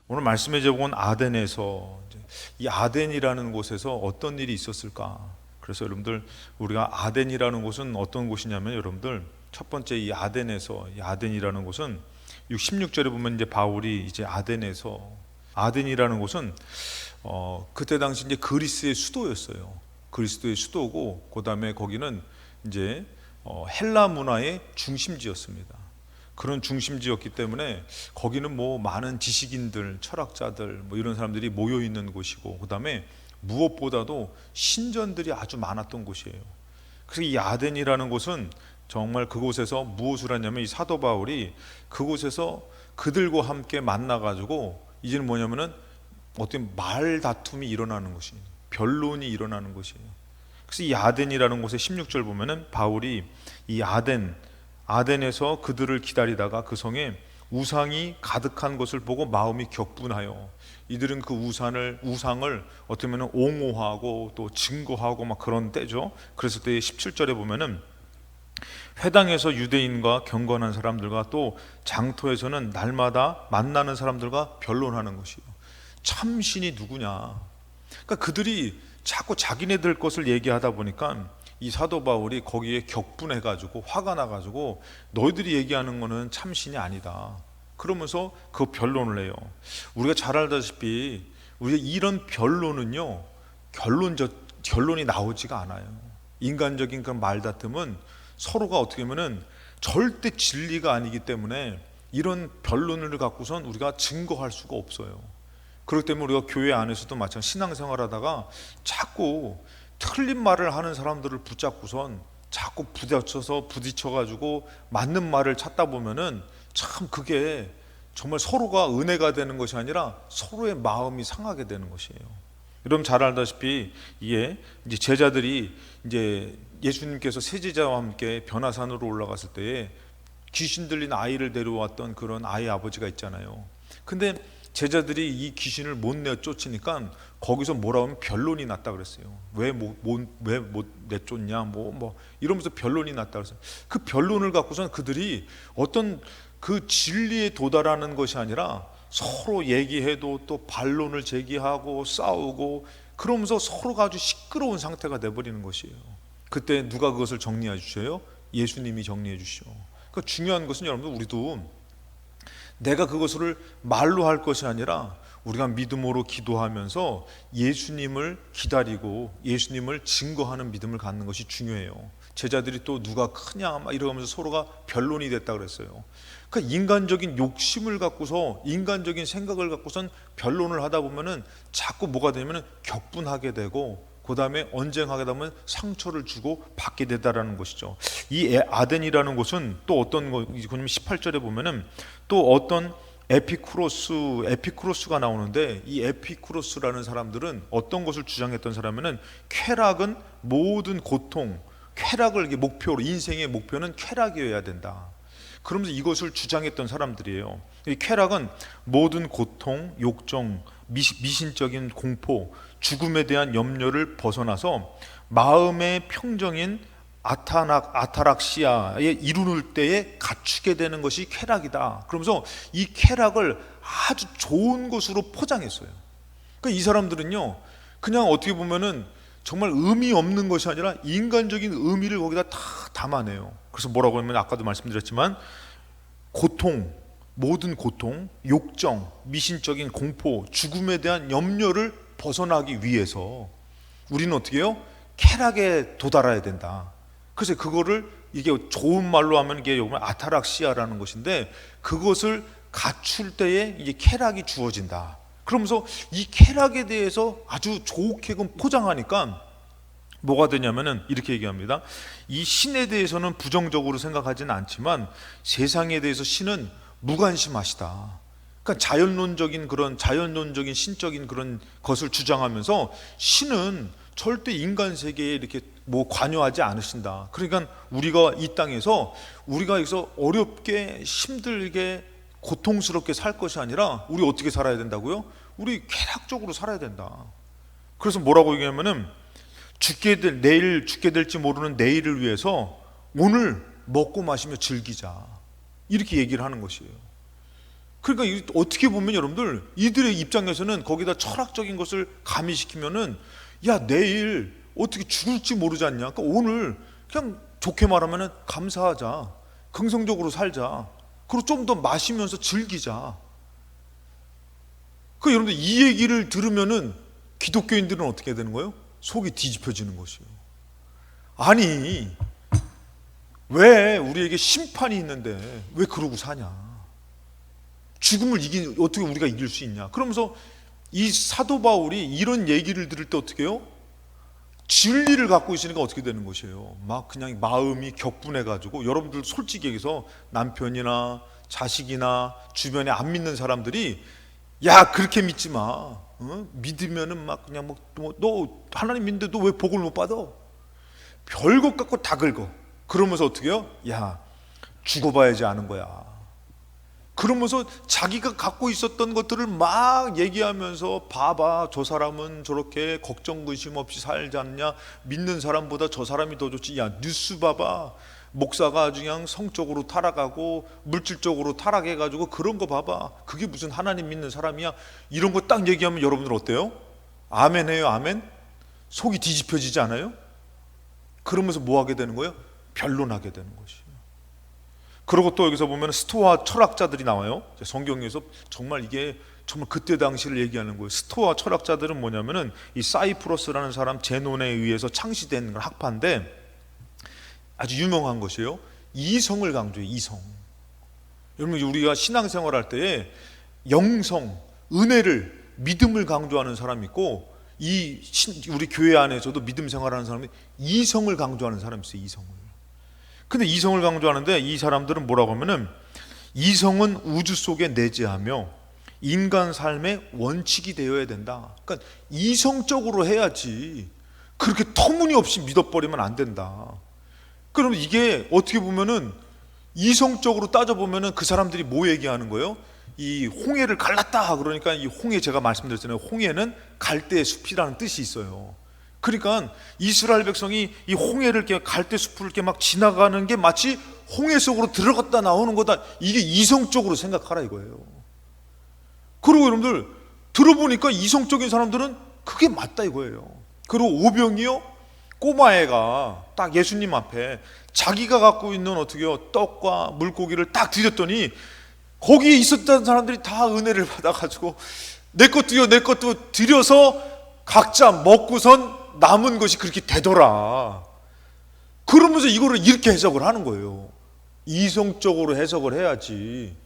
오늘 말씀의 제목은 아덴에서, 이 아덴이라는 곳에서 어떤 일이 있었을까? 그래서 여러분들, 우리가 아덴이라는 곳은 어떤 곳이냐면, 여러분들 첫 번째 이 아덴에서, 이 아덴이라는 곳은 16절에 보면 이제 바울이 이제 아덴에서, 아덴이라는 곳은 그때 당시 이제 그리스의 수도였어요. 그리스도의 수도고, 그 다음에 거기는 이제 헬라 문화의 중심지였습니다. 그런 중심지였기 때문에 거기는 뭐 많은 지식인들, 철학자들 뭐 이런 사람들이 모여 있는 곳이고, 그 다음에 무엇보다도 신전들이 아주 많았던 곳이에요. 그래서 이 아덴이라는 곳은 정말 그곳에서 무엇을 하냐면, 이 사도 바울이 그곳에서 그들과 함께 만나가지고 이제는 뭐냐면은 어떤 말다툼이 일어나는 것이에요. 변론이 일어나는 것이에요. 그래서 이 아덴이라는 곳에 16절 보면은 바울이 이 아덴에서 그들을 기다리다가 그 성에 우상이 가득한 것을 보고 마음이 격분하여, 이들은 그 우상을 어떻게 보면 옹호하고 또 증거하고 막 그런 때죠. 그랬을 때 17절에 보면은 회당에서 유대인과 경건한 사람들과 또 장터에서는 날마다 만나는 사람들과 변론하는 것이요, 참신이 누구냐. 그러니까 그들이 자꾸 자기네들 것을 얘기하다 보니까 이 사도 바울이 거기에 격분해가지고 화가 나가지고, 너희들이 얘기하는 거는 참신이 아니다, 그러면서 그 변론을 해요. 우리가 잘 알다시피 우리가 이런 변론은요, 결론이 나오지가 않아요. 인간적인 그런 말다툼은 서로가 어떻게 보면은 절대 진리가 아니기 때문에 이런 변론을 갖고선 우리가 증거할 수가 없어요. 그렇기 때문에 우리가 교회 안에서도 마찬가지, 신앙생활하다가 자꾸 틀린 말을 하는 사람들을 붙잡고선 자꾸 부딪혀가지고 맞는 말을 찾다 보면은 참 그게 정말 서로가 은혜가 되는 것이 아니라 서로의 마음이 상하게 되는 것이에요. 여러분 잘 알다시피 이게 이제 제자들이 이제 예수님께서 세 제자와 함께 변화산으로 올라갔을 때에 귀신 들린 아이를 데려왔던 그런 아이 아버지가 있잖아요. 근데 제자들이 이 귀신을 못 내쫓으니까 거기서 뭐라고 하면 변론이 났다 그랬어요. 왜 못 내쫓냐 뭐 이러면서 변론이 났다 그랬어요. 그 변론을 갖고서는 그들이 어떤 그 진리에 도달하는 것이 아니라 서로 얘기해도 또 반론을 제기하고 싸우고, 그러면서 서로가 아주 시끄러운 상태가 돼버리는 것이에요. 그때 누가 그것을 정리해 주셔요? 예수님이 정리해 주시오. 그러니까 중요한 것은, 여러분들, 우리도 내가 그것을 말로 할 것이 아니라 우리가 믿음으로 기도하면서 예수님을 기다리고 예수님을 증거하는 믿음을 갖는 것이 중요해요. 제자들이 또 누가 크냐 막 이러면서 서로가 변론이 됐다 그랬어요. 그러니까 인간적인 욕심을 갖고서, 인간적인 생각을 갖고선 변론을 하다 보면은 자꾸 뭐가 되냐면은 격분하게 되고, 그 다음에 언쟁하게 되면 상처를 주고 받게 되다라는 것이죠. 이 아덴이라는 곳은 또 어떤 거, 18절에 보면은 또 어떤 에피쿠로스가 나오는데, 이 에피쿠로스라는 사람들은 어떤 것을 주장했던 사람은, 쾌락은 모든 고통, 쾌락을 목표로, 인생의 목표는 쾌락이어야 된다, 그러면서 이것을 주장했던 사람들이에요. 이 쾌락은 모든 고통, 욕정, 미신적인 공포, 죽음에 대한 염려를 벗어나서 마음의 평정인 아타락시아에 이루는 때에 갖추게 되는 것이 쾌락이다. 그러면서 이 쾌락을 아주 좋은 것으로 포장했어요. 그러니까 이 사람들은요, 그냥 어떻게 보면은 정말 의미 없는 것이 아니라 인간적인 의미를 거기다 다 담아내요. 그래서 뭐라고 하면, 아까도 말씀드렸지만 고통, 모든 고통, 욕정, 미신적인 공포, 죽음에 대한 염려를 벗어나기 위해서 우리는 어떻게 해요? 쾌락에 도달해야 된다. 그래서 그거를, 이게 좋은 말로 하면 이게 아타락시아라는 것인데, 그것을 갖출 때에 이게 쾌락이 주어진다. 그러면서 이 쾌락에 대해서 아주 좋게 포장하니까 뭐가 되냐면은 이렇게 얘기합니다. 이 신에 대해서는 부정적으로 생각하지는 않지만 세상에 대해서 신은 무관심하시다. 그러니까 자연론적인 신적인 그런 것을 주장하면서 신은 절대 인간 세계에 이렇게 관여하지 않으신다. 그러니까 우리가 이 땅에서 우리가 여기서 어렵게 힘들게 고통스럽게 살 것이 아니라 우리 어떻게 살아야 된다고요? 우리 쾌락적으로 살아야 된다. 그래서 뭐라고 얘기하면은, 내일 죽게 될지 모르는 내일을 위해서 오늘 먹고 마시며 즐기자, 이렇게 얘기를 하는 것이에요. 그러니까 어떻게 보면 여러분들 이들의 입장에서는 거기다 철학적인 것을 가미시키면은 야 내일 어떻게 죽을지 모르지 않냐, 그러니까 오늘 그냥 좋게 말하면은 감사하자, 긍정적으로 살자, 그리고 좀 더 마시면서 즐기자. 그 여러분들 이 얘기를 들으면은 기독교인들은 어떻게 되는 거예요? 속이 뒤집혀지는 것이에요. 아니 왜 우리에게 심판이 있는데 왜 그러고 사냐? 죽음을 어떻게 우리가 이길 수 있냐? 그러면서 이 사도 바울이 이런 얘기를 들을 때 어떻게 해요? 진리를 갖고 있으니까 어떻게 되는 것이에요? 막 그냥 마음이 격분해가지고, 여러분들 솔직히 얘기해서 남편이나 자식이나 주변에 안 믿는 사람들이 야 그렇게 믿지 마, 믿으면은 막 그냥 너 하나님 믿는데 너 왜 복을 못 받아? 별것 갖고 다 긁어. 그러면서 어떻게 해요? 야 죽어봐야지 아는 거야. 그러면서 자기가 갖고 있었던 것들을 막 얘기하면서 봐봐 저 사람은 저렇게 걱정 근심 없이 살지 않냐, 믿는 사람보다 저 사람이 더 좋지, 야 뉴스 봐봐 목사가 아주 그냥 성적으로 타락하고 물질적으로 타락해가지고 그런 거 봐봐, 그게 무슨 하나님 믿는 사람이야. 이런 거 딱 얘기하면 여러분들 어때요? 아멘 해요? 아멘? 속이 뒤집혀지지 않아요? 그러면서 뭐 하게 되는 거예요? 변론하게 되는 것이에요. 그리고 또 여기서 보면 스토아 철학자들이 나와요. 성경에서 정말 이게 정말 그때 당시를 얘기하는 거예요. 스토아 철학자들은 뭐냐면은 이 사이프러스라는 사람 제논에 의해서 창시된 학파인데 아주 유명한 것이에요. 이성을 강조해요. 이성. 여러분 우리가 신앙생활 할 때에 영성, 은혜를, 믿음을 강조하는 사람이 있고, 우리 교회 안에서도 믿음 생활하는 사람이 이성을 강조하는 사람이 있어요. 이성을. 근데 이성을 강조하는데 이 사람들은 뭐라고 하면은 이성은 우주 속에 내재하며 인간 삶의 원칙이 되어야 된다. 그러니까 이성적으로 해야지 그렇게 터무니없이 믿어버리면 안 된다. 그럼 이게 어떻게 보면은 이성적으로 따져보면은 그 사람들이 뭐 얘기하는 거예요? 이 홍해를 갈랐다 그러니까 이 홍해, 제가 말씀드렸잖아요. 홍해는 갈대의 숲이라는 뜻이 있어요. 그러니까 이스라엘 백성이 이 홍해를 이렇게 갈대 숲을 이렇게 막 지나가는 게 마치 홍해 속으로 들어갔다 나오는 거다, 이게 이성적으로 생각하라 이거예요. 그리고 여러분들 들어보니까 이성적인 사람들은 그게 맞다 이거예요. 그리고 오병이요, 꼬마애가 딱 예수님 앞에 자기가 갖고 있는 어떻게요 떡과 물고기를 딱 드렸더니 거기에 있었던 사람들이 다 은혜를 받아가지고 내 것도 드려서 각자 먹고선 남은 것이 그렇게 되더라. 그러면서 이거를 이렇게 해석을 하는 거예요. 이성적으로 해석을 해야지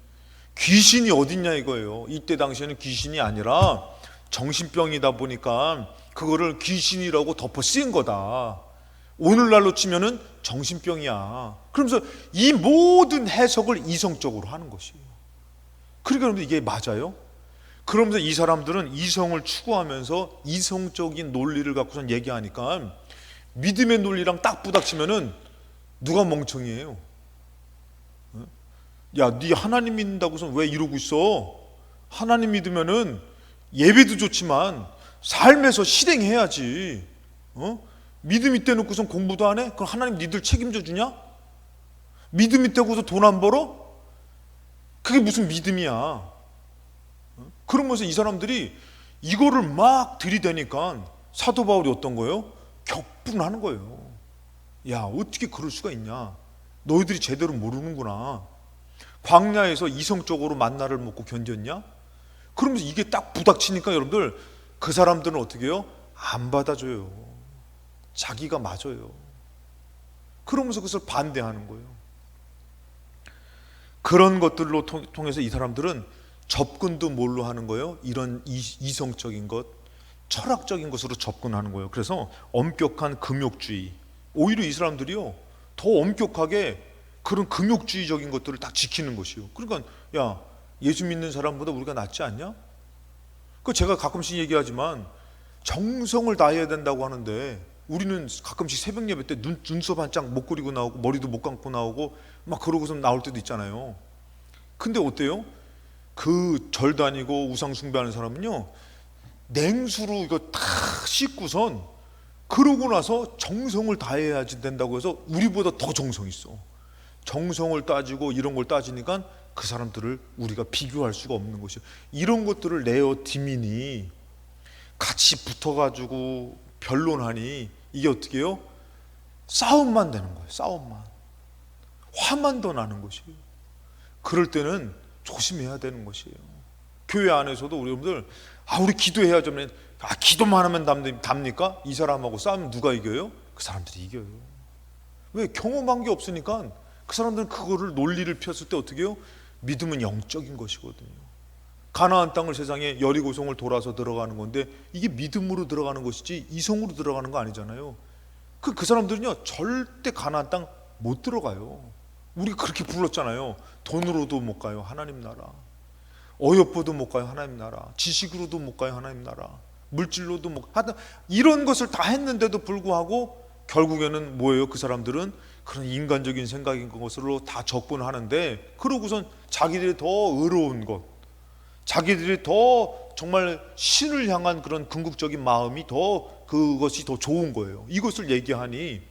귀신이 어딨냐 이거예요. 이때 당시에는 귀신이 아니라 정신병이다 보니까 그거를 귀신이라고 덮어 씌운 거다. 오늘날로 치면은 정신병이야. 그러면서 이 모든 해석을 이성적으로 하는 것이에요. 그러니까 여러분 이게 맞아요? 그러면서 이 사람들은 이성을 추구하면서 이성적인 논리를 갖고선 얘기하니까 믿음의 논리랑 딱 부닥치면은 누가 멍청이에요? 야, 네 하나님 믿는다고선 왜 이러고 있어? 하나님 믿으면은 예배도 좋지만 삶에서 실행해야지. 믿음 있대 놓고선 공부도 안 해? 그럼 하나님 니들 책임져 주냐? 믿음 있다고서 돈 안 벌어? 그게 무슨 믿음이야? 그러면서 이 사람들이 이거를 막 들이대니까 사도 바울이 어떤 거예요? 격분하는 거예요. 야, 어떻게 그럴 수가 있냐? 너희들이 제대로 모르는구나. 광야에서 이성적으로 만나를 먹고 견뎠냐? 그러면서 이게 딱 부닥치니까 여러분들 그 사람들은 어떻게 해요? 안 받아줘요. 자기가 맞아요. 그러면서 그것을 반대하는 거예요. 그런 것들로 통해서 이 사람들은 접근도 뭘로 하는 거예요? 이런 이성적인 것, 철학적인 것으로 접근하는 거예요. 그래서 엄격한 금욕주의, 오히려 이 사람들이요 더 엄격하게 그런 금욕주의적인 것들을 딱 지키는 것이요. 그러니까 야, 예수 믿는 사람보다 우리가 낫지 않냐? 그 제가 가끔씩 얘기하지만 정성을 다해야 된다고 하는데 우리는 가끔씩 새벽 예배 때 눈썹 한 짝 못 그리고 나오고 머리도 못 감고 나오고 막 그러고서 나올 때도 있잖아요. 근데 어때요? 그 절 다니고 우상 숭배하는 사람은요 냉수로 이거 다 씻고선 그러고 나서 정성을 다해야지 된다고 해서 우리보다 더 정성 있어. 정성을 따지고 이런 걸 따지니까 그 사람들을 우리가 비교할 수가 없는 것이요. 이런 것들을 내어 디민이 같이 붙어가지고 변론하니 이게 어떻게 해요? 싸움만 되는 거예요. 싸움만. 화만 더 나는 것이에요. 그럴 때는 조심해야 되는 것이에요. 교회 안에서도 우리 여러분들 우리 기도해야죠. 기도만 하면 답니까? 이 사람하고 싸우면 누가 이겨요? 그 사람들이 이겨요. 왜? 경험한 게 없으니까. 그 사람들은 그거를 논리를 폈을 때 어떻게 해요? 믿음은 영적인 것이거든요. 가나안 땅을 세상에 여리고성을 돌아서 들어가는 건데 이게 믿음으로 들어가는 것이지 이성으로 들어가는 거 아니잖아요. 그 사람들은요 절대 가나안 땅 못 들어가요. 우리 그렇게 불렀잖아요. 돈으로도 못 가요. 하나님 나라. 어여뻐도 못 가요. 하나님 나라. 지식으로도 못 가요. 하나님 나라. 물질로도 못 가요. 이런 것을 다 했는데도 불구하고 결국에는 뭐예요? 그 사람들은 그런 인간적인 생각인 것으로 다 접근하는데, 그러고선 자기들이 더 의로운 것, 자기들이 더 정말 신을 향한 그런 궁극적인 마음이 그것이 더 좋은 거예요. 이것을 얘기하니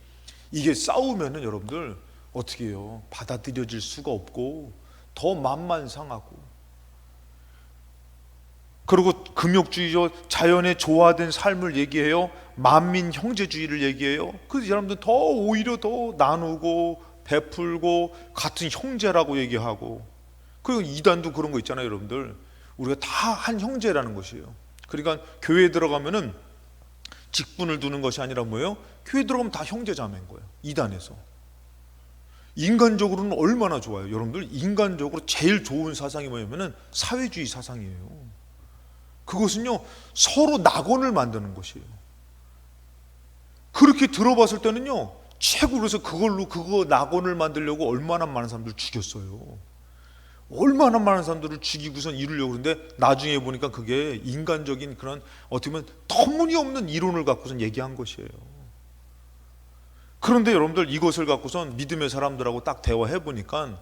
이게 싸우면은 여러분들 어떻게 해요? 받아들여질 수가 없고 더 맘만 상하고. 그리고 금욕주의죠. 자연의 조화된 삶을 얘기해요. 만민 형제주의를 얘기해요. 그 사람들은 더 오히려 더 나누고 베풀고 같은 형제라고 얘기하고. 그리고 이단도 그런 거 있잖아요, 여러분들. 우리가 다 한 형제라는 것이에요. 그러니까 교회에 들어가면은 직분을 두는 것이 아니라 뭐예요? 교회 들어가면 다 형제자매인 거예요. 이단에서. 인간적으로는 얼마나 좋아요. 여러분들 인간적으로 제일 좋은 사상이 뭐냐면은 사회주의 사상이에요. 그것은요 서로 낙원을 만드는 것이에요. 그렇게 들어봤을 때는요 최고로 해서 그거 낙원을 만들려고 얼마나 많은 사람들을 죽였어요. 얼마나 많은 사람들을 죽이고선 이루려고 그러는데 나중에 보니까 그게 인간적인 그런 어떻게 보면 터무니없는 이론을 갖고선 얘기한 것이에요. 그런데 여러분들 이것을 갖고선 믿음의 사람들하고 딱 대화해 보니까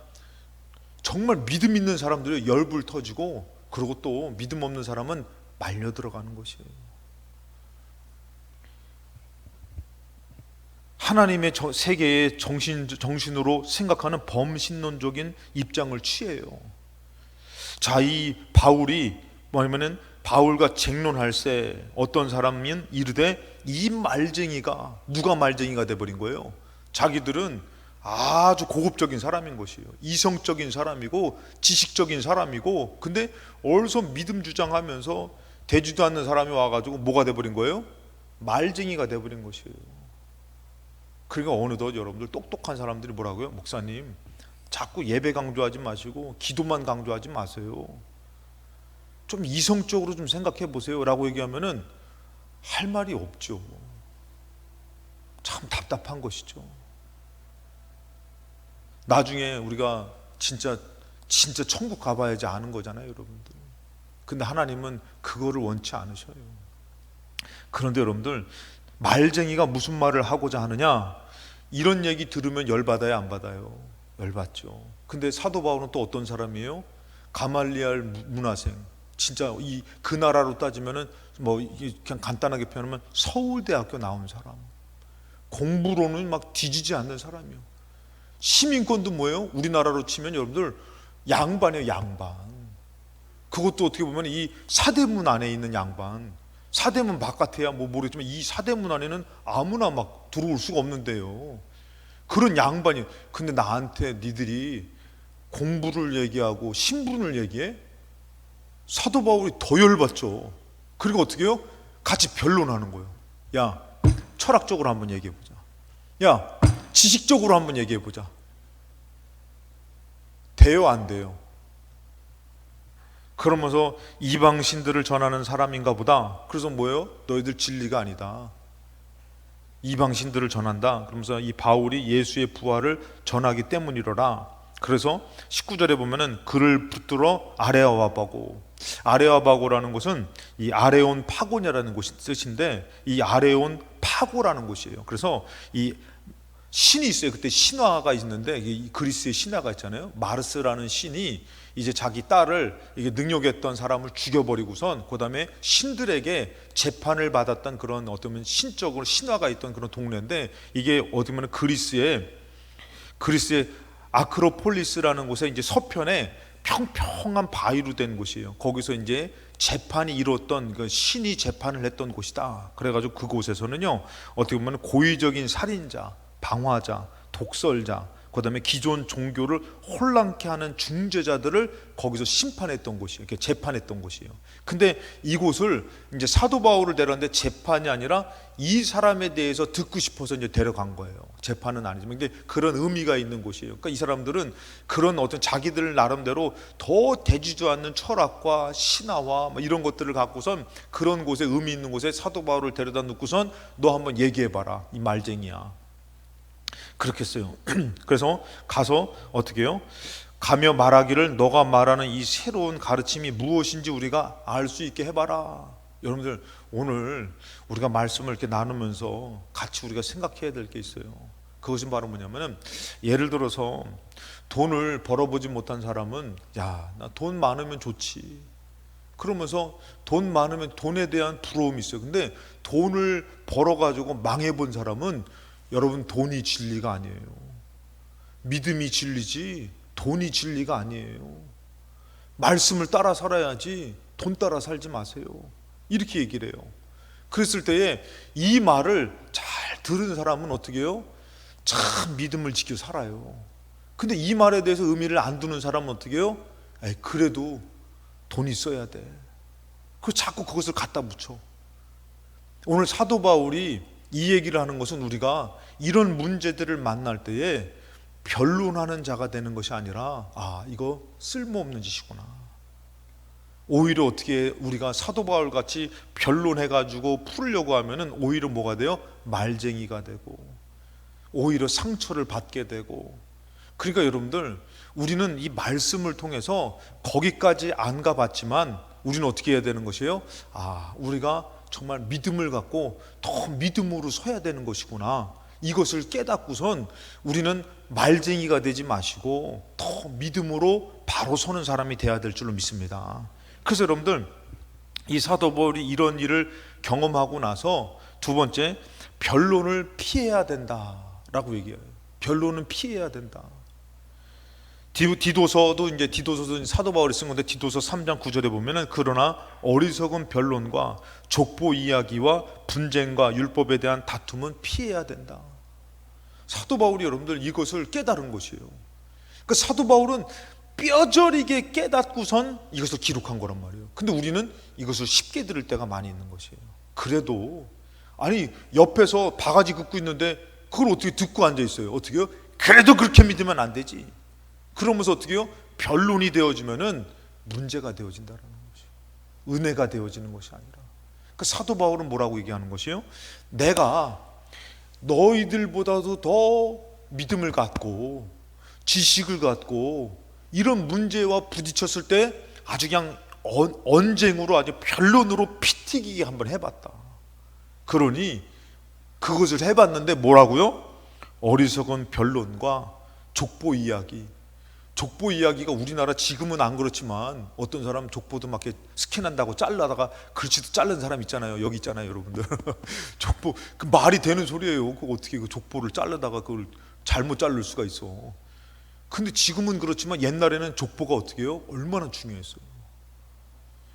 정말 믿음 있는 사람들이 열불 터지고, 그리고 또 믿음 없는 사람은 말려 들어가는 것이에요. 하나님의 세계의 정신으로 생각하는 범신론적인 입장을 취해요. 자, 이 바울이 뭐냐면은 바울과 쟁론할 때 어떤 사람은 이르되 이 말쟁이가, 누가 말쟁이가 돼버린 거예요? 자기들은 아주 고급적인 사람인 것이에요. 이성적인 사람이고 지식적인 사람이고, 근데 어디서 믿음 주장하면서 되지도 않는 사람이 와가지고 뭐가 돼버린 거예요? 말쟁이가 돼버린 것이에요. 그러니까 어느덧 여러분들 똑똑한 사람들이 뭐라고요? 목사님 자꾸 예배 강조하지 마시고 기도만 강조하지 마세요. 좀 이성적으로 좀 생각해 보세요 라고 얘기하면은 할 말이 없죠. 참 답답한 것이죠. 나중에 우리가 진짜 천국 가봐야지 아는 거잖아요, 여러분들. 근데 하나님은 그거를 원치 않으셔요. 그런데 여러분들 말쟁이가 무슨 말을 하고자 하느냐, 이런 얘기 들으면 열받아요, 안 받아요? 열받죠. 근데 사도 바울은 또 어떤 사람이에요? 가말리알 문화생, 진짜 그 나라로 따지면은 뭐 그냥 간단하게 표현하면 서울대학교 나온 사람, 공부로는 막 뒤지지 않는 사람이요. 시민권도 뭐예요? 우리나라로 치면 여러분들 양반이에요, 양반. 그것도 어떻게 보면 이 사대문 안에 있는 양반. 사대문 바깥에야 뭐 모르겠지만 이 사대문 안에는 아무나 막 들어올 수가 없는데요. 그런 양반이. 근데 나한테 니들이 공부를 얘기하고 신분을 얘기해? 사도 바울이 더 열받죠. 그리고 어떻게 해요? 같이 변론하는 거예요. 야, 철학적으로 한번 얘기해보자. 야, 지식적으로 한번 얘기해보자. 돼요, 안 돼요? 그러면서 이방신들을 전하는 사람인가 보다. 그래서 뭐예요? 너희들 진리가 아니다. 이방신들을 전한다. 그러면서 이 바울이 예수의 부활을 전하기 때문이로라. 그래서 19절에 보면은 그를 붙들어 아레아바고. 아레아바고라는 곳은 이 아레온 파고냐라는 곳이 뜻인데, 이 아레온 파고라는 곳이에요. 그래서 이 신이 있어요. 그때 신화가 있는데, 그리스의 신화가 있잖아요. 마르스라는 신이 이제 자기 딸을 이게 능욕했던 사람을 죽여버리고선 그 다음에 신들에게 재판을 받았던 그런 어쩌면 신적으로 신화가 있던 그런 동네인데, 이게 어떻게 보면 그리스의 아크로폴리스라는 곳에 이제 서편에 평평한 바위로 된 곳이에요. 거기서 이제 재판이 이루었던, 그 신이 재판을 했던 곳이다. 그래가지고 그곳에서는요, 어떻게 보면 고의적인 살인자, 방화자, 독설자, 그 다음에 기존 종교를 혼란케 하는 중재자들을 거기서 심판했던 곳이에요. 이렇게 재판했던 곳이에요. 근데 이곳을 이제 사도 바울을 데려갔는데 재판이 아니라 이 사람에 대해서 듣고 싶어서 이제 데려간 거예요. 재판은 아니지만 근데 그런 의미가 있는 곳이에요. 그러니까 이 사람들은 그런 어떤 자기들 나름대로 더 되지도 않는 철학과 신화와 이런 것들을 갖고선 그런 곳에, 의미 있는 곳에 사도 바울을 데려다 놓고선 너 한번 얘기해봐라, 이 말쟁이야. 그렇게 했어요. 그래서 가서 어떻게 해요? 가며 말하기를 너가 말하는 이 새로운 가르침이 무엇인지 우리가 알 수 있게 해봐라. 여러분들, 오늘 우리가 말씀을 이렇게 나누면서 같이 우리가 생각해야 될 게 있어요. 그것은 바로 뭐냐면은, 예를 들어서 돈을 벌어보지 못한 사람은 야, 나 돈 많으면 좋지, 그러면서 돈 많으면 돈에 대한 부러움이 있어요. 근데 돈을 벌어가지고 망해본 사람은, 여러분, 돈이 진리가 아니에요. 믿음이 진리지 돈이 진리가 아니에요. 말씀을 따라 살아야지 돈 따라 살지 마세요. 이렇게 얘기를 해요. 그랬을 때에 이 말을 잘 들은 사람은 어떻게 해요? 참 믿음을 지켜 살아요. 근데 이 말에 대해서 의미를 안 두는 사람은 어떻게 해요? 에이, 그래도 돈이 있어야 돼. 그 자꾸 그것을 갖다 붙여. 오늘 사도 바울이 이 얘기를 하는 것은, 우리가 이런 문제들을 만날 때에 변론하는 자가 되는 것이 아니라, 아, 이거 쓸모없는 짓이구나. 오히려 어떻게 우리가 사도 바울 같이 변론해가지고 풀려고 하면은 오히려 뭐가 돼요? 말쟁이가 되고, 오히려 상처를 받게 되고. 그러니까 여러분들, 우리는 이 말씀을 통해서 거기까지 안 가봤지만 우리는 어떻게 해야 되는 것이에요? 아, 우리가 정말 믿음을 갖고 더 믿음으로 서야 되는 것이구나. 이것을 깨닫고선 우리는 말쟁이가 되지 마시고 더 믿음으로 바로 서는 사람이 되어야 될 줄로 믿습니다. 그래서 여러분들, 이 사도 바울이 이런 일을 경험하고 나서 두 번째, 변론을 피해야 된다라고 얘기해요. 변론은 피해야 된다. 디도서도 사도 바울이 쓴 건데, 디도서 3장 9절에 보면은, 그러나 어리석은 변론과 족보 이야기와 분쟁과 율법에 대한 다툼은 피해야 된다. 사도 바울이 여러분들 이것을 깨달은 것이에요. 그러니까 사도 바울은 뼈저리게 깨닫고선 이것을 기록한 거란 말이에요. 근데 우리는 이것을 쉽게 들을 때가 많이 있는 것이에요. 그래도 아니, 옆에서 바가지 긋고 있는데 그걸 어떻게 듣고 앉아 있어요? 어떻게 해요? 그래도 그렇게 믿으면 안 되지. 그러면서 어떻게 해요? 변론이 되어지면은 문제가 되어진다는 것이에요. 은혜가 되어지는 것이 아니라. 그 사도 바울은 뭐라고 얘기하는 것이에요? 내가 너희들보다도 더 믿음을 갖고 지식을 갖고 이런 문제와 부딪혔을 때 아주 그냥 언쟁으로, 아주 변론으로 피 튀기게 한번 해봤다. 그러니 그것을 해봤는데 뭐라고요? 어리석은 변론과 족보 이야기. 족보 이야기가 우리나라 지금은 안 그렇지만, 어떤 사람 족보도 막 이렇게 스캔한다고 잘라다가 글씨도 자른 사람 있잖아요. 여기 있잖아요, 여러분들. 족보, 그 말이 되는 소리예요. 그 어떻게 그 족보를 자르다가 그걸 잘못 자를 수가 있어. 근데 지금은 그렇지만 옛날에는 족보가 어떻게 해요? 얼마나 중요했어요.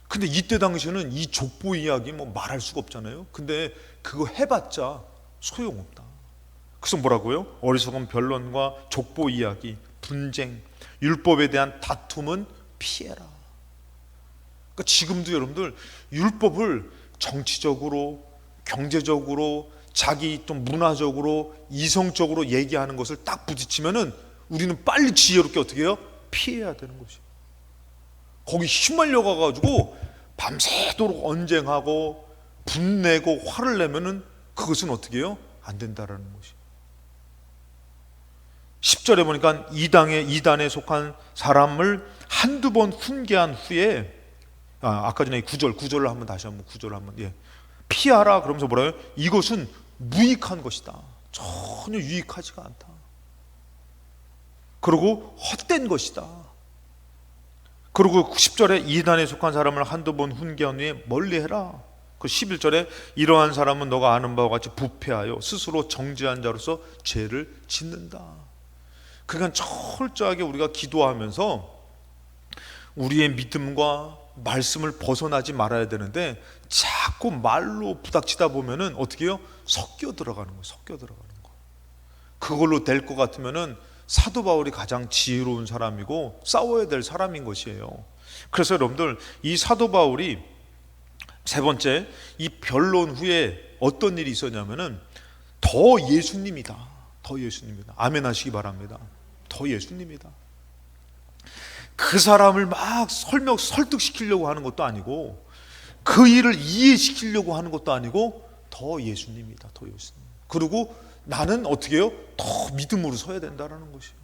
근데 이때 당시에는 이 족보 이야기 뭐 말할 수가 없잖아요. 근데 그거 해봤자 소용없다. 그래서 뭐라고요? 어리석은 변론과 족보 이야기, 분쟁, 율법에 대한 다툼은 피해라. 그러니까 지금도 여러분들 율법을 정치적으로, 경제적으로, 자기 좀 문화적으로, 이성적으로 얘기하는 것을 딱 부딪히면은 우리는 빨리 지혜롭게 어떻게 해요? 피해야 되는 것이에요. 거기 휘말려 가가지고 밤새도록 언쟁하고 분내고 화를 내면은 그것은 어떻게 해요? 안 된다라는 것이에요. 10절에 보니까 이단에 속한 사람을 한두 번 훈계한 후에, 아까 전에 9절을 한번 다시 한번 9절을 한번, 피하라. 그러면서 뭐라고요? 이것은 무익한 것이다. 전혀 유익하지가 않다. 그리고 헛된 것이다. 그리고 10절에 이단에 속한 사람을 한두 번 훈계한 후에 멀리해라. 그 11절에 이러한 사람은 너가 아는 바와 같이 부패하여 스스로 정죄한 자로서 죄를 짓는다. 그러니까 철저하게 우리가 기도하면서 우리의 믿음과 말씀을 벗어나지 말아야 되는데 자꾸 말로 부닥치다 보면은 어떻게 해요? 섞여 들어가는 거예요. 섞여 들어가는 거. 그걸로 될 것 같으면은 사도 바울이 가장 지혜로운 사람이고 싸워야 될 사람인 것이에요. 그래서 여러분들, 이 사도 바울이 세 번째, 이 변론 후에 어떤 일이 있었냐면은 더 예수님이다. 더 예수님이다. 아멘 하시기 바랍니다. 더 예수님이다. 그 사람을 막 설득시키려고 하는 것도 아니고 그 일을 이해시키려고 하는 것도 아니고 더 예수님이다. 더 예수님. 그리고 나는 어떻게 해요? 더 믿음으로 서야 된다는 것이에요.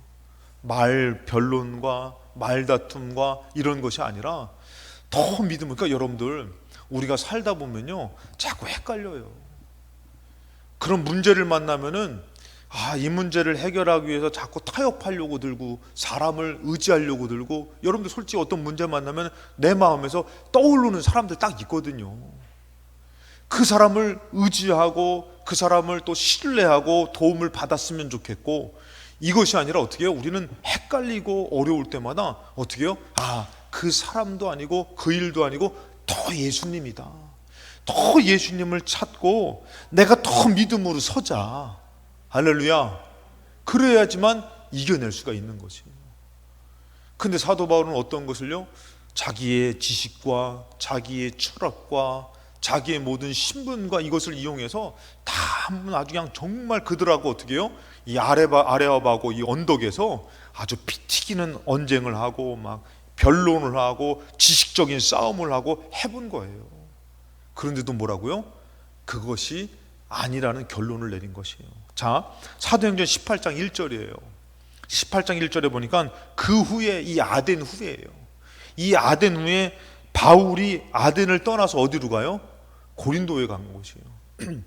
말 변론과 말다툼과 이런 것이 아니라 더 믿음. 그러니까 여러분들, 우리가 살다 보면요 자꾸 헷갈려요. 그런 문제를 만나면은 이 문제를 해결하기 위해서 자꾸 타협하려고 들고 사람을 의지하려고 들고, 여러분들 솔직히 어떤 문제 만나면 내 마음에서 떠오르는 사람들 딱 있거든요. 그 사람을 의지하고 그 사람을 또 신뢰하고 도움을 받았으면 좋겠고, 이것이 아니라 어떻게 해요? 우리는 헷갈리고 어려울 때마다 어떻게 해요? 그 사람도 아니고 그 일도 아니고 더 예수님이다. 더 예수님을 찾고 내가 더 믿음으로 서자. 할렐루야. 그래야지만 이겨낼 수가 있는 것이에요. 근데 사도 바울은 어떤 것을요? 자기의 지식과 자기의 철학과 자기의 모든 신분과 이것을 이용해서 다 한번 아주 그냥 정말 그들하고 어떻게 해요? 이 아레아바고 이 언덕에서 아주 피 튀기는 언쟁을 하고 막 변론을 하고 지식적인 싸움을 하고 해본 거예요. 그런데도 뭐라고요? 그것이 아니라는 결론을 내린 것이에요. 자, 사도행전 18장 1절이에요. 18장 1절에 보니까 그 후에, 이 아덴 후에예요. 이 아덴 후에 바울이 아덴을 떠나서 어디로 가요? 고린도에 간 것이에요.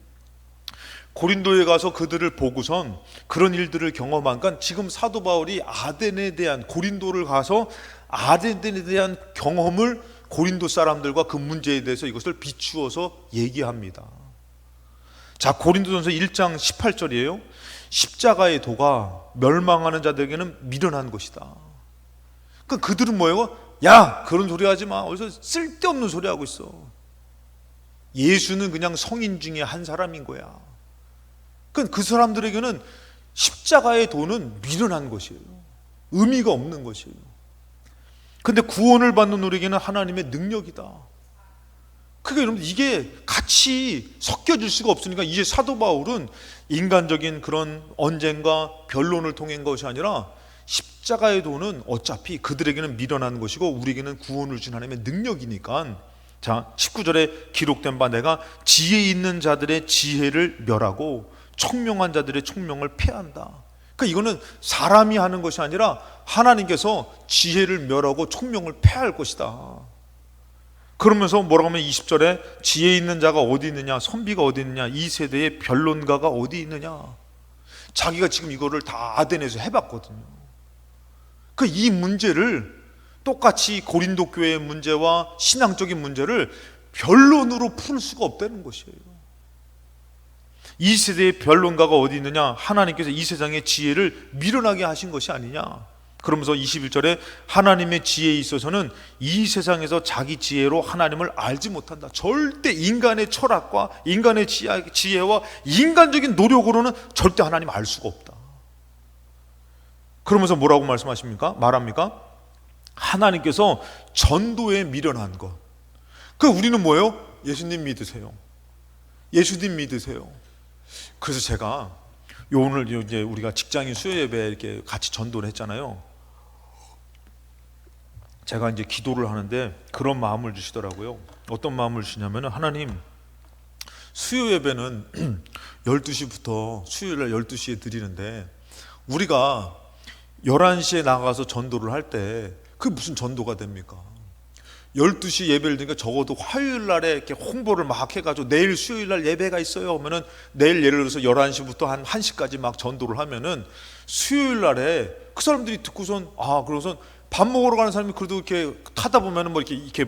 고린도에 가서 그들을 보고선 그런 일들을 경험하니까 지금 사도 바울이 아덴에 대한, 고린도를 가서 아덴에 대한 경험을 고린도 사람들과 그 문제에 대해서 이것을 비추어서 얘기합니다. 자, 고린도전서 1장 18절이에요. 십자가의 도가 멸망하는 자들에게는 미련한 것이다. 그러니까 그들은 뭐예요? 야, 그런 소리 하지 마. 어디서 쓸데없는 소리 하고 있어. 예수는 그냥 성인 중에 한 사람인 거야. 그러니까 그 사람들에게는 십자가의 도는 미련한 것이에요. 의미가 없는 것이에요. 근데 구원을 받는 우리에게는 하나님의 능력이다. 그러니까 여러분, 이게 같이 섞여질 수가 없으니까 이제 사도 바울은 인간적인 그런 언쟁과 변론을 통한 것이 아니라 십자가의 도는 어차피 그들에게는 미련한 것이고 우리에게는 구원을 준 하나님의 능력이니까, 자, 19절에 기록된 바 내가 지혜 있는 자들의 지혜를 멸하고 총명한 자들의 총명을 패한다. 그러니까 이거는 사람이 하는 것이 아니라 하나님께서 지혜를 멸하고 총명을 패할 것이다. 그러면서 뭐라고 하면 20절에 지혜 있는 자가 어디 있느냐, 선비가 어디 있느냐, 이 세대의 변론가가 어디 있느냐. 자기가 지금 이거를 다 아덴에서 해봤거든요. 이 문제를 똑같이 고린도 교회의 문제와 신앙적인 문제를 변론으로 풀 수가 없다는 것이에요. 이 세대의 변론가가 어디 있느냐, 하나님께서 이 세상의 지혜를 미련하게 하신 것이 아니냐. 그러면서 21절에 하나님의 지혜에 있어서는 이 세상에서 자기 지혜로 하나님을 알지 못한다. 절대 인간의 철학과 인간의 지혜와 인간적인 노력으로는 절대 하나님 알 수가 없다. 그러면서 뭐라고 말합니까? 하나님께서 전도에 미련한 것. 우리는 뭐예요? 예수님 믿으세요. 예수님 믿으세요. 그래서 제가 오늘 이제 우리가 직장인 수요 예배 이렇게 같이 전도를 했잖아요. 제가 이제 기도를 하는데 그런 마음을 주시더라고요. 어떤 마음을 주시냐면, 하나님, 수요 예배는 12시부터 수요일날 12시에 드리는데 우리가 11시에 나가서 전도를 할 때 그게 무슨 전도가 됩니까? 12시 예배를 드니까 적어도 화요일 날에 이렇게 홍보를 막 해가지고 내일 수요일 날 예배가 있어요 하면은 내일 예를 들어서 11시부터 한 1시까지 막 전도를 하면은 수요일 날에 그 사람들이 듣고선 그러고선 밥 먹으러 가는 사람이 그래도 이렇게 타다 보면은 이렇게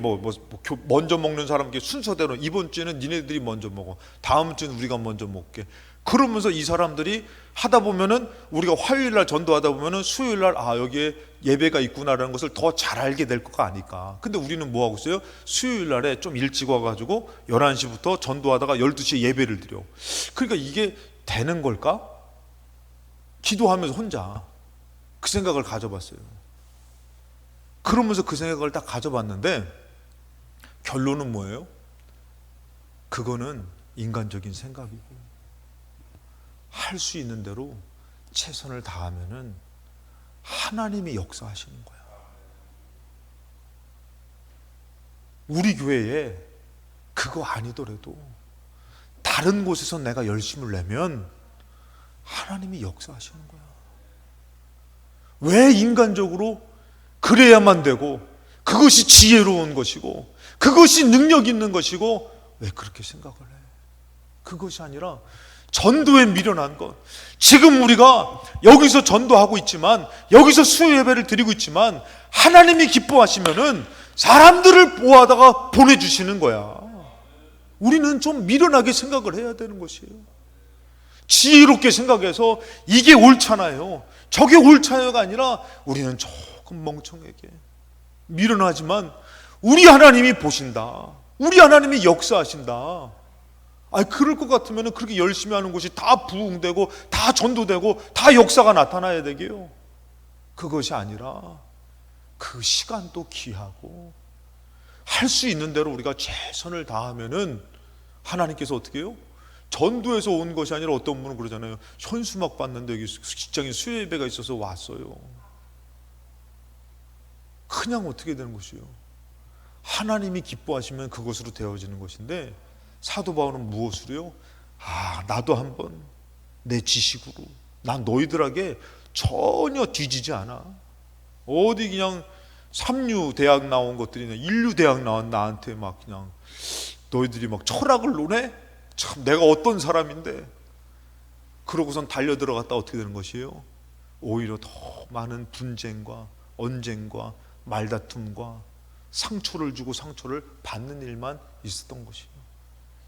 먼저 먹는 사람 이렇게 순서대로 이번 주에는 니네들이 먼저 먹어, 다음 주는 우리가 먼저 먹게. 그러면서 이 사람들이 하다 보면은 우리가 화요일 날 전도하다 보면은 수요일 날 여기에 예배가 있구나라는 것을 더 잘 알게 될 거가 아닐까. 근데 우리는 뭐 하고 있어요? 수요일 날에 좀 일찍 와가지고 11시부터 전도하다가 12시에 예배를 드려. 그러니까 이게 되는 걸까? 기도하면서 혼자 그 생각을 가져봤어요. 그러면서 그 생각을 딱 가져봤는데 결론은 뭐예요? 그거는 인간적인 생각이고, 할 수 있는 대로 최선을 다하면은 하나님이 역사하시는 거야. 우리 교회에 그거 아니더라도 다른 곳에서 내가 열심을 내면 하나님이 역사하시는 거야. 왜 인간적으로 그래야만 되고, 그것이 지혜로운 것이고, 그것이 능력 있는 것이고, 왜 그렇게 생각을 해? 그것이 아니라 전도에 미련한 것. 지금 우리가 여기서 전도하고 있지만, 여기서 수요 예배를 드리고 있지만, 하나님이 기뻐하시면은 사람들을 모아다가 보내주시는 거야. 우리는 좀 미련하게 생각을 해야 되는 것이에요. 지혜롭게 생각해서 이게 옳잖아요, 저게 옳잖아요가 아니라 우리는 조금 멍청하게 미련하지만 우리 하나님이 보신다, 우리 하나님이 역사하신다. 그럴 것 같으면 그렇게 열심히 하는 것이 다 부흥되고 다 전도되고 다 역사가 나타나야 되게요. 그것이 아니라 그 시간도 귀하고 할 수 있는 대로 우리가 최선을 다하면은 하나님께서 어떻게 해요? 전도에서 온 것이 아니라 어떤 분은 그러잖아요. 현수막 받는데 여기 직장에 수요 예배가 있어서 왔어요. 그냥 어떻게 되는 것이요? 하나님이 기뻐하시면 그것으로 되어지는 것인데, 사도 바울은 무엇으로요? 나도 한번 내 지식으로, 난 너희들에게 전혀 뒤지지 않아. 어디 그냥 삼류 대학 나온 것들이나 인류 대학 나온 나한테 막 그냥 너희들이 막 철학을 논해? 참 내가 어떤 사람인데. 그러고선 달려 들어갔다 어떻게 되는 것이에요? 오히려 더 많은 분쟁과 언쟁과 말다툼과 상처를 주고 상처를 받는 일만 있었던 것이에요.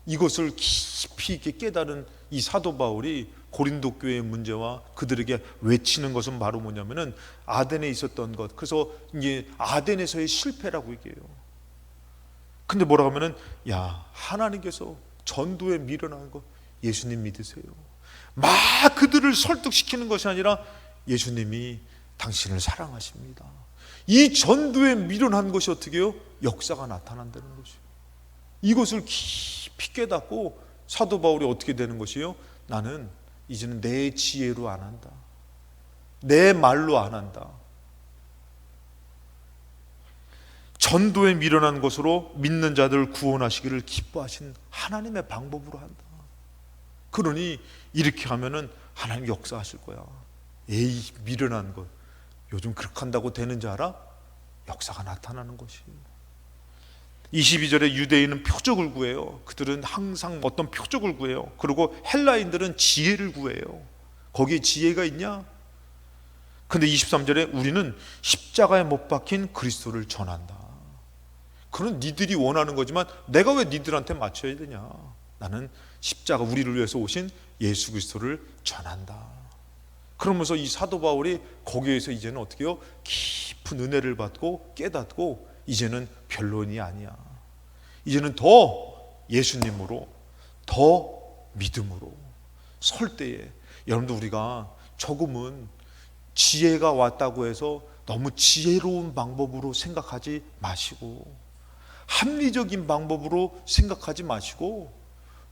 이것을 깊이 있게 깨달은 이 사도 바울이 고린도 교회의 문제와 그들에게 외치는 것은 바로 뭐냐면은 아덴에 있었던 것. 그래서 이제 아덴에서의 실패라고 얘기해요. 근데 뭐라고 하면은 하나님께서 전도에 미련한 것, 예수님 믿으세요. 막 그들을 설득시키는 것이 아니라 예수님이 당신을 사랑하십니다. 이 전도에 미련한 것이 어떻게 해요? 역사가 나타난다는 것이에요. 이것을 깊이 깨닫고 사도 바울이 어떻게 되는 것이에요? 나는 이제는 내 지혜로 안 한다, 내 말로 안 한다. 전도에 미련한 것으로 믿는 자들을 구원하시기를 기뻐하신 하나님의 방법으로 한다. 그러니 이렇게 하면은 하나님 역사하실 거야. 미련한 것, 요즘 그렇게 한다고 되는지 알아? 역사가 나타나는 것이에요. 22절에 유대인은 표적을 구해요. 그들은 항상 어떤 표적을 구해요. 그리고 헬라인들은 지혜를 구해요. 거기에 지혜가 있냐? 근데 23절에 우리는 십자가에 못 박힌 그리스도를 전한다. 그건 니들이 원하는 거지만 내가 왜 니들한테 맞춰야 되냐? 나는 십자가, 우리를 위해서 오신 예수 그리스도를 전한다. 그러면서 이 사도 바울이 거기에서 이제는 어떻게 해요? 깊은 은혜를 받고 깨닫고 이제는 변론이 아니야. 이제는 더 예수님으로, 더 믿음으로 설 때에, 여러분들 우리가 조금은 지혜가 왔다고 해서 너무 지혜로운 방법으로 생각하지 마시고, 합리적인 방법으로 생각하지 마시고,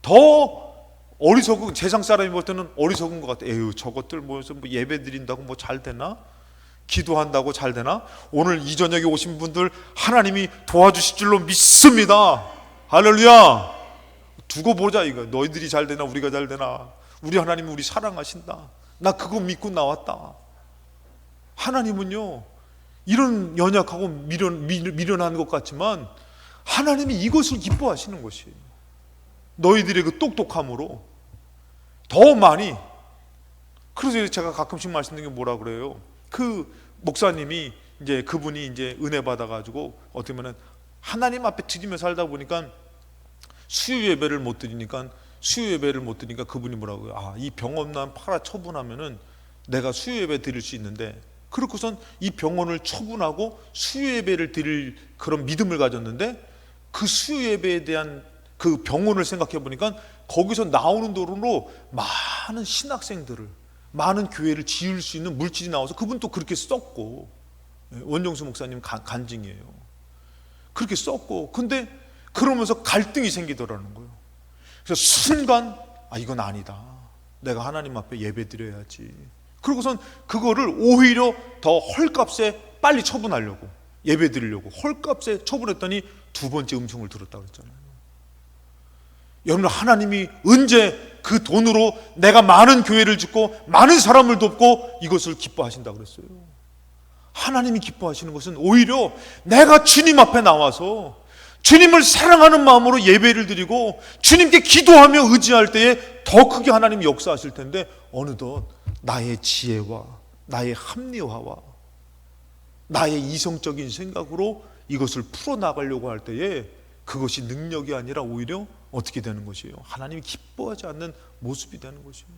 더 어리석은, 세상 사람이 볼 때는 어리석은 것 같아. 저것들 모여서 예배 드린다고 뭐 잘 되나? 기도한다고 잘 되나? 오늘 이 저녁에 오신 분들 하나님이 도와주실 줄로 믿습니다. 할렐루야. 두고 보자 이거. 너희들이 잘 되나 우리가 잘 되나? 우리 하나님이 우리 사랑하신다. 나 그거 믿고 나왔다. 하나님은요, 이런 연약하고 미련한 것 같지만 하나님이 이것을 기뻐하시는 것이에요. 너희들의 그 똑똑함으로 더 많이. 그래서 제가 가끔씩 말씀드리는 게 뭐라 그래요? 그 목사님이 이제 그분이 이제 은혜 받아가지고 어떻게 보면 하나님 앞에 드리며 살다 보니까 수요 예배를 못 드리니까 수요 예배를 못 드리니까 그분이 뭐라고요? 아, 이 병원만 팔아 처분하면은 내가 수요 예배 드릴 수 있는데, 그렇고선 이 병원을 처분하고 수요 예배를 드릴 그런 믿음을 가졌는데, 그 수요 예배에 대한 그 병원을 생각해 보니까 거기서 나오는 도로로 많은 신학생들을, 많은 교회를 지을 수 있는 물질이 나와서 그분 또 그렇게 썼고, 원정수 목사님 간증이에요. 그렇게 썼고, 근데 그러면서 갈등이 생기더라는 거예요. 그래서 순간 이건 아니다, 내가 하나님 앞에 예배 드려야지. 그러고선 그거를 오히려 더 헐값에 빨리 처분하려고, 예배 드리려고 헐값에 처분했더니 두 번째 음성을 들었다고 했잖아요. 여러분, 하나님이 언제 그 돈으로 내가 많은 교회를 짓고 많은 사람을 돕고 이것을 기뻐하신다고 그랬어요? 하나님이 기뻐하시는 것은 오히려 내가 주님 앞에 나와서 주님을 사랑하는 마음으로 예배를 드리고 주님께 기도하며 의지할 때에 더 크게 하나님이 역사하실 텐데, 어느덧 나의 지혜와 나의 합리화와 나의 이성적인 생각으로 이것을 풀어나가려고 할 때에 그것이 능력이 아니라 오히려 어떻게 되는 것이에요? 하나님이 기뻐하지 않는 모습이 되는 것이에요.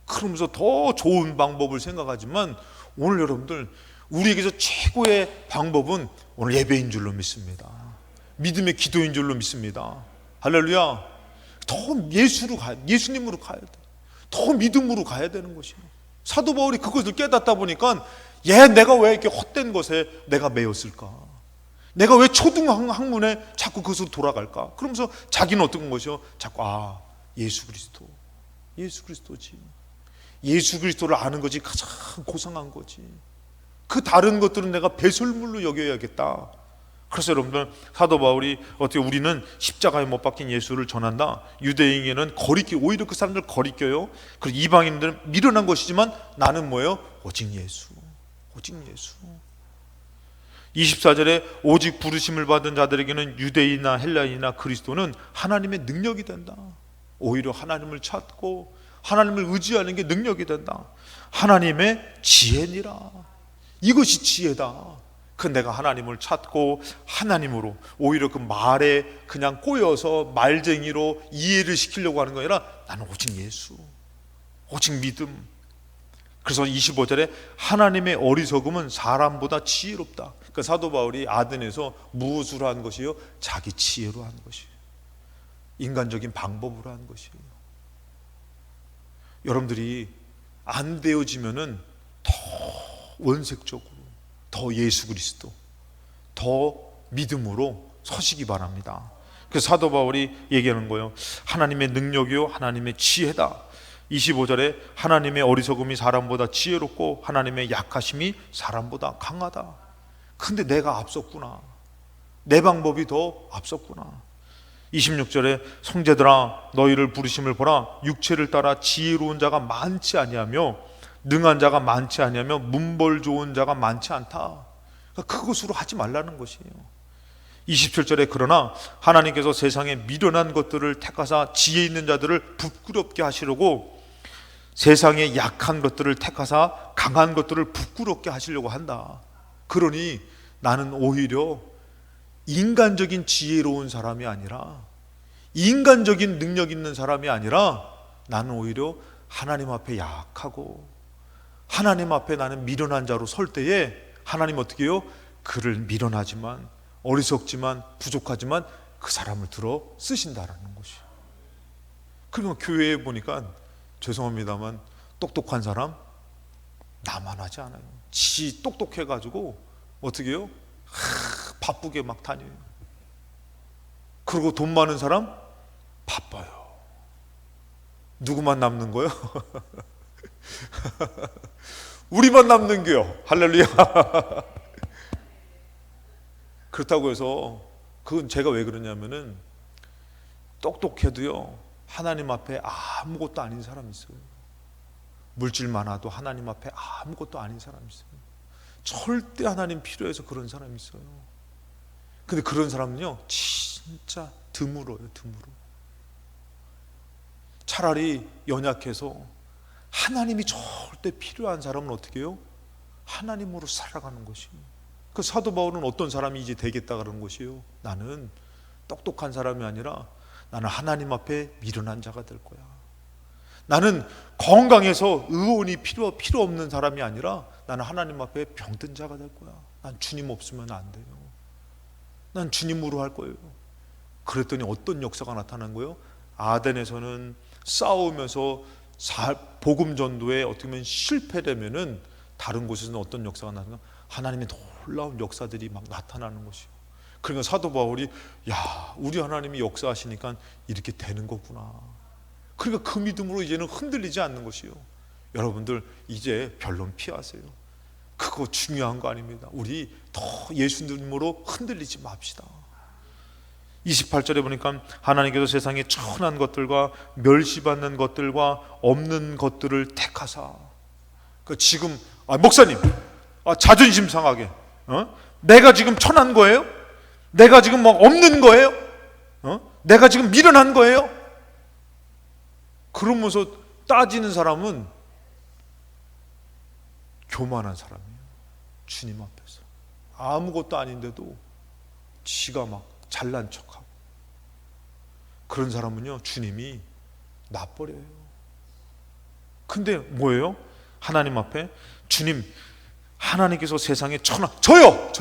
그러면서 더 좋은 방법을 생각하지만, 오늘 여러분들, 우리에게서 최고의 방법은 오늘 예배인 줄로 믿습니다. 믿음의 기도인 줄로 믿습니다. 할렐루야. 더 예수님으로 가야 돼. 더 믿음으로 가야 되는 것이에요. 사도 바울이 그것을 깨닫다 보니까, 내가 왜 이렇게 헛된 것에 내가 매였을까? 내가 왜 초등학문에 자꾸 그것으로 돌아갈까? 그러면서 자기는 어떤 것이요? 자꾸 예수 그리스도지. 예수 그리스도를 아는 것이 가장 고상한 거지. 그 다른 것들은 내가 배설물로 여겨야겠다. 그래서 여러분들, 사도 바울이 어떻게, 우리는 십자가에 못 박힌 예수를 전한다. 유대인에게는 오히려 그 사람들 거리껴요. 그리고 이방인들은 미련한 것이지만 나는 뭐예요? 오직 예수. 24절에 오직 부르심을 받은 자들에게는 유대인이나 헬라인이나 그리스도는 하나님의 능력이 된다. 오히려 하나님을 찾고 하나님을 의지하는 게 능력이 된다. 하나님의 지혜니라. 이것이 지혜다. 내가 하나님을 찾고 하나님으로, 오히려 그 말에 그냥 꼬여서 말쟁이로 이해를 시키려고 하는 거 아니라 나는 오직 예수, 오직 믿음. 그래서 25절에 하나님의 어리석음은 사람보다 지혜롭다. 그러니까 사도 바울이 아덴에서 무엇으로 한 것이요? 자기 지혜로 한 것이에요. 인간적인 방법으로 한 것이에요. 여러분들이 안 되어지면은 더 원색적으로, 더 예수 그리스도, 더 믿음으로 서시기 바랍니다. 그래서 사도 바울이 얘기하는 거예요. 하나님의 능력이요 하나님의 지혜다. 25절에 하나님의 어리석음이 사람보다 지혜롭고 하나님의 약하심이 사람보다 강하다. 근데 내가 앞섰구나, 내 방법이 더 앞섰구나. 26절에 성제들아 너희를 부르심을 보라. 육체를 따라 지혜로운 자가 많지 아니하며 능한 자가 많지 아니하며 문벌 좋은 자가 많지 않다. 그러니까 그것으로 하지 말라는 것이에요. 27절에 그러나 하나님께서 세상에 미련한 것들을 택하사 지혜 있는 자들을 부끄럽게 하시려고 세상에 약한 것들을 택하사 강한 것들을 부끄럽게 하시려고 한다. 그러니 나는 오히려 인간적인 지혜로운 사람이 아니라, 인간적인 능력 있는 사람이 아니라, 나는 오히려 하나님 앞에 약하고 하나님 앞에 나는 미련한 자로 설 때에 하나님 어떻게 해요? 그를 미련하지만 어리석지만 부족하지만 그 사람을 들어 쓰신다라는 것이에요. 그러면 교회에 보니까 죄송합니다만 똑똑한 사람 나만하지 않아요. 지 똑똑해가지고 어떻게 해요? 바쁘게 막 다녀요. 그리고 돈 많은 사람 바빠요. 누구만 남는 거예요? 우리만 남는 거요. 할렐루야. 그렇다고 해서 그건 제가 왜 그러냐면은 똑똑해도요 하나님 앞에 아무것도 아닌 사람이 있어요. 물질 많아도 하나님 앞에 아무것도 아닌 사람이 있어요. 절대 하나님 필요해서 그런 사람이 있어요. 근데 그런 사람은요 진짜 드물어요. 드물어. 차라리 연약해서 하나님이 절대 필요한 사람은 어떻게 해요? 하나님으로 살아가는 것이에요. 그 사도 바울은 어떤 사람이 이제 되겠다 그러는 것이에요. 나는 똑똑한 사람이 아니라 나는 하나님 앞에 미련한 자가 될 거야. 나는 건강해서 의원이 필요 없는 사람이 아니라 나는 하나님 앞에 병든 자가 될 거야. 난 주님 없으면 안 돼요. 난 주님으로 할 거예요. 그랬더니 어떤 역사가 나타난 거예요? 아덴에서는 싸우면서 복음 전도에 어떻게 보면 실패되면은 다른 곳에서는 어떤 역사가 나타나요? 하나님의 놀라운 역사들이 막 나타나는 것이요. 그러니까 사도 바울이 야, 우리 하나님이 역사하시니까 이렇게 되는 거구나. 그러니까 그 믿음으로 이제는 흔들리지 않는 것이요. 여러분들 이제 변론 피하세요. 그거 중요한 거 아닙니다. 우리 더 예수님으로 흔들리지 맙시다. 28절에 보니까 하나님께서 세상에 천한 것들과 멸시받는 것들과 없는 것들을 택하사. 지금 목사님 자존심 상하게 내가 지금 천한 거예요? 내가 지금 막 없는 거예요? 내가 지금 미련한 거예요? 그러면서 따지는 사람은 교만한 사람이에요. 주님 앞에서 아무것도 아닌데도 지가 막 잘난 척하고, 그런 사람은요 주님이 놔버려요. 근데 뭐예요? 하나님 앞에 주님, 하나님께서 세상에 저요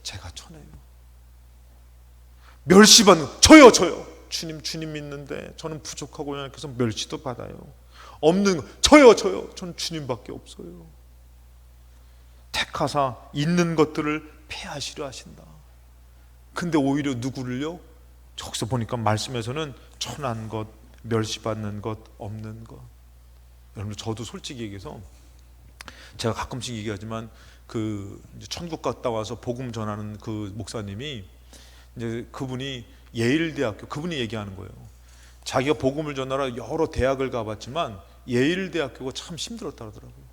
제가 천해요. 멸시받는 저요 주님 믿는데 저는 부족하고 그래서 멸시도 받아요. 없는 저요 전 주님밖에 없어요. 택하사 있는 것들을 폐하시려 하신다. 근데 오히려 누구를요? 저기서 보니까 말씀에서는 천한 것, 멸시받는 것, 없는 것. 여러분, 저도 솔직히 얘기해서 제가 가끔씩 얘기하지만 그 천국 갔다 와서 복음 전하는 그 목사님이 이제 그분이 예일대학교, 그분이 얘기하는 거예요. 자기가 복음을 전하러 여러 대학을 가봤지만 예일대학교가 참 힘들었다 그러더라고요.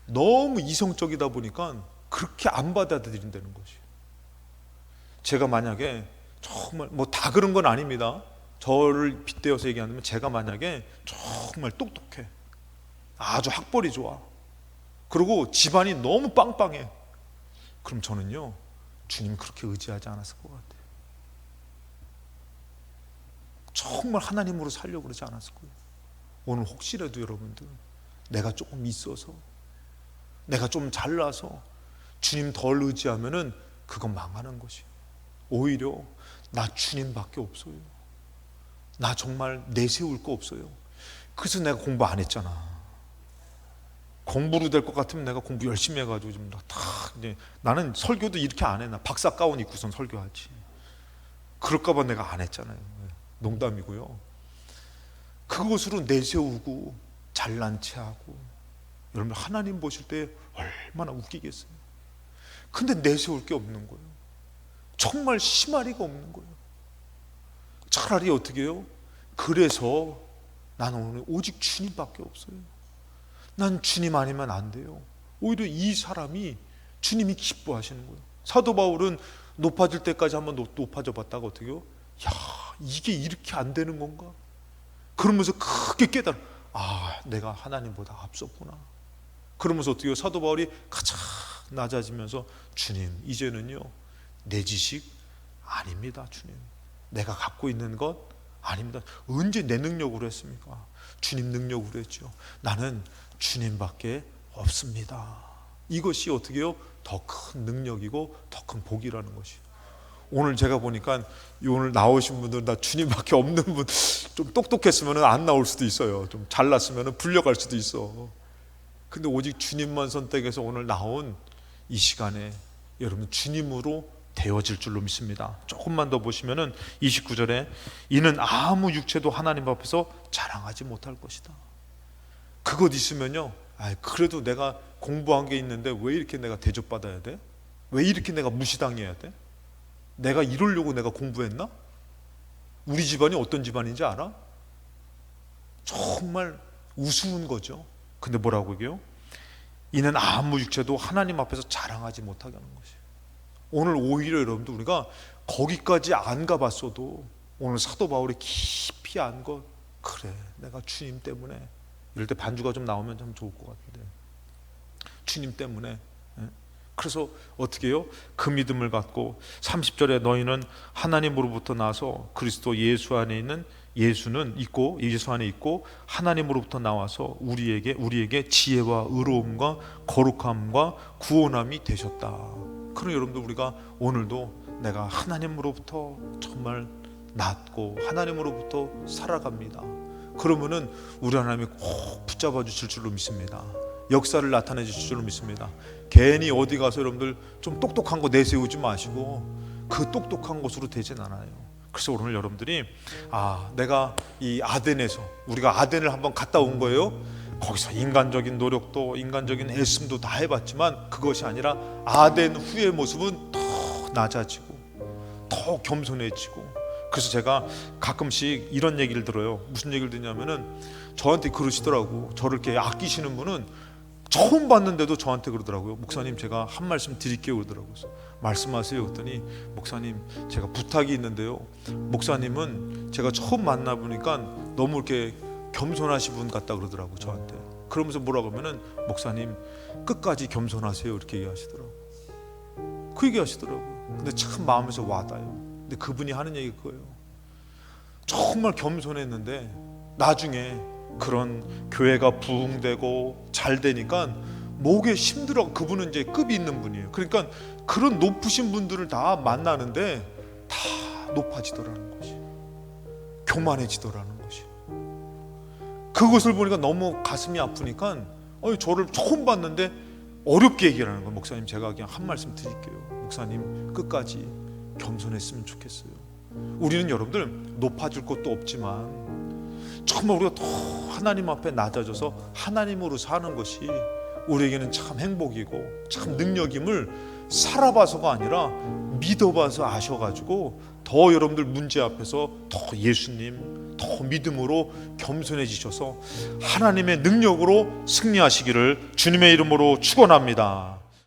너무 이성적이다 보니까 그렇게 안 받아들인다는 것이에요. 제가 만약에 정말 뭐 다 그런 건 아닙니다. 저를 빗대어서 얘기하면 제가 만약에 정말 똑똑해, 아주 학벌이 좋아, 그리고 집안이 너무 빵빵해, 그럼 저는요 주님 그렇게 의지하지 않았을 것 같아요. 정말 하나님으로 살려고 그러지 않았을 거예요. 오늘 혹시라도 여러분들 내가 조금 있어서, 내가 좀 잘나서 주님 덜 의지하면은 그건 망하는 것이에요. 오히려 나 주님밖에 없어요. 나 정말 내세울 거 없어요. 그래서 내가 공부 안 했잖아. 공부로 될 것 같으면 내가 공부 열심히 해가지고 좀 이제 나는 설교도 이렇게 안 해. 나 박사 가운 입고선 설교하지. 그럴까봐 내가 안 했잖아요. 농담이고요. 그것으로 내세우고 잘난 체하고, 여러분 하나님 보실 때 얼마나 웃기겠어요. 근데 내세울 게 없는 거예요. 정말 심하리가 없는 거예요. 차라리 어떻게 해요? 그래서 나는 오늘 오직 주님밖에 없어요. 난 주님 아니면 안 돼요. 오히려 이 사람이 주님이 기뻐하시는 거예요. 사도 바울은 높아질 때까지 한번 높아져 봤다가 어떻게 해요? 야, 이게 이렇게 안 되는 건가? 그러면서 크게 깨달아, 내가 하나님보다 앞섰구나. 그러면서 어떻게 해요? 사도 바울이 가장 낮아지면서 주님, 이제는요 내 지식 아닙니다. 주님, 내가 갖고 있는 것 아닙니다. 언제 내 능력으로 했습니까? 주님 능력으로 했죠. 나는 주님밖에 없습니다. 이것이 어떻게 해요? 더 큰 능력이고 더 큰 복이라는 것이에요. 오늘 제가 보니까 오늘 나오신 분들 다 주님밖에 없는 분, 좀 똑똑했으면 안 나올 수도 있어요. 좀 잘났으면 불려갈 수도 있어. 근데 오직 주님만 선택해서 오늘 나온 이 시간에 여러분 주님으로 되어질 줄로 믿습니다. 조금만 더 보시면은 29절에 이는 아무 육체도 하나님 앞에서 자랑하지 못할 것이다. 그것 있으면요, 그래도 내가 공부한 게 있는데 왜 이렇게 내가 대접받아야 돼? 왜 이렇게 내가 무시당해야 돼? 내가 이러려고 내가 공부했나? 우리 집안이 어떤 집안인지 알아? 정말 우스운 거죠. 근데 뭐라고 얘기해요? 이는 아무 육체도 하나님 앞에서 자랑하지 못하게 하는 것이에요. 오늘 오히려 여러분들 우리가 거기까지 안 가봤어도 오늘 사도 바울이 깊이 안 것, 그래 내가 주님 때문에, 이럴 때 반주가 좀 나오면 참 좋을 것 같은데, 주님 때문에 그래서 어떻게 해요? 그 믿음을 갖고 30절에 너희는 하나님으로부터 나서 그리스도 예수 안에 있는 예수는 있고 예수 안에 있고 하나님으로부터 나와서 우리에게 지혜와 의로움과 거룩함과 구원함이 되셨다. 그럼 여러분들 우리가 오늘도 내가 하나님으로부터 정말 낳고 하나님으로부터 살아갑니다. 그러면은 우리 하나님이 꼭 붙잡아 주실 줄로 믿습니다. 역사를 나타내 주실 줄로 믿습니다. 괜히 어디 가서 여러분들 좀 똑똑한 거 내세우지 마시고 그 똑똑한 것으로 되진 않아요. 그래서 오늘 여러분들이 내가 이 아덴에서 우리가 아덴을 한번 갔다 온 거예요. 거기서 인간적인 노력도 인간적인 애씀도 다 해봤지만 그것이 아니라 아덴 후의 모습은 더 낮아지고 더 겸손해지고, 그래서 제가 가끔씩 이런 얘기를 들어요. 무슨 얘기를 듣냐면은 저한테 그러시더라고. 저를 이렇게 아끼시는 분은 처음 봤는데도 저한테 그러더라고요. 목사님 제가 한 말씀 드릴게요 그러더라고요. 그래서 말씀하세요 그랬더니 목사님 제가 부탁이 있는데요, 목사님은 제가 처음 만나보니까 너무 이렇게 겸손하신 분 같다 그러더라고요 저한테. 그러면서 뭐라고 하면은 목사님 끝까지 겸손하세요 이렇게 얘기하시더라고요. 그 얘기하시더라고요. 근데 참 마음에서 와닿아요. 근데 그분이 하는 얘기가 그거예요. 정말 겸손했는데 나중에 그런 교회가 부흥되고 잘 되니까 목에 힘들어. 그분은 이제 급이 있는 분이에요. 그러니까 그런 높으신 분들을 다 만나는데 다 높아지더라는 것이, 교만해지더라는 것이. 그것을 보니까 너무 가슴이 아프니까 저를 처음 봤는데 어렵게 얘기하는 거예요. 목사님 제가 그냥 한 말씀 드릴게요. 목사님 끝까지 겸손했으면 좋겠어요. 우리는 여러분들 높아질 것도 없지만 정말 우리가 더 하나님 앞에 낮아져서 하나님으로 사는 것이 우리에게는 참 행복이고 참 능력임을 살아봐서가 아니라 믿어봐서 아셔가지고 더 여러분들 문제 앞에서 더 예수님 더 믿음으로 겸손해지셔서 하나님의 능력으로 승리하시기를 주님의 이름으로 축원합니다.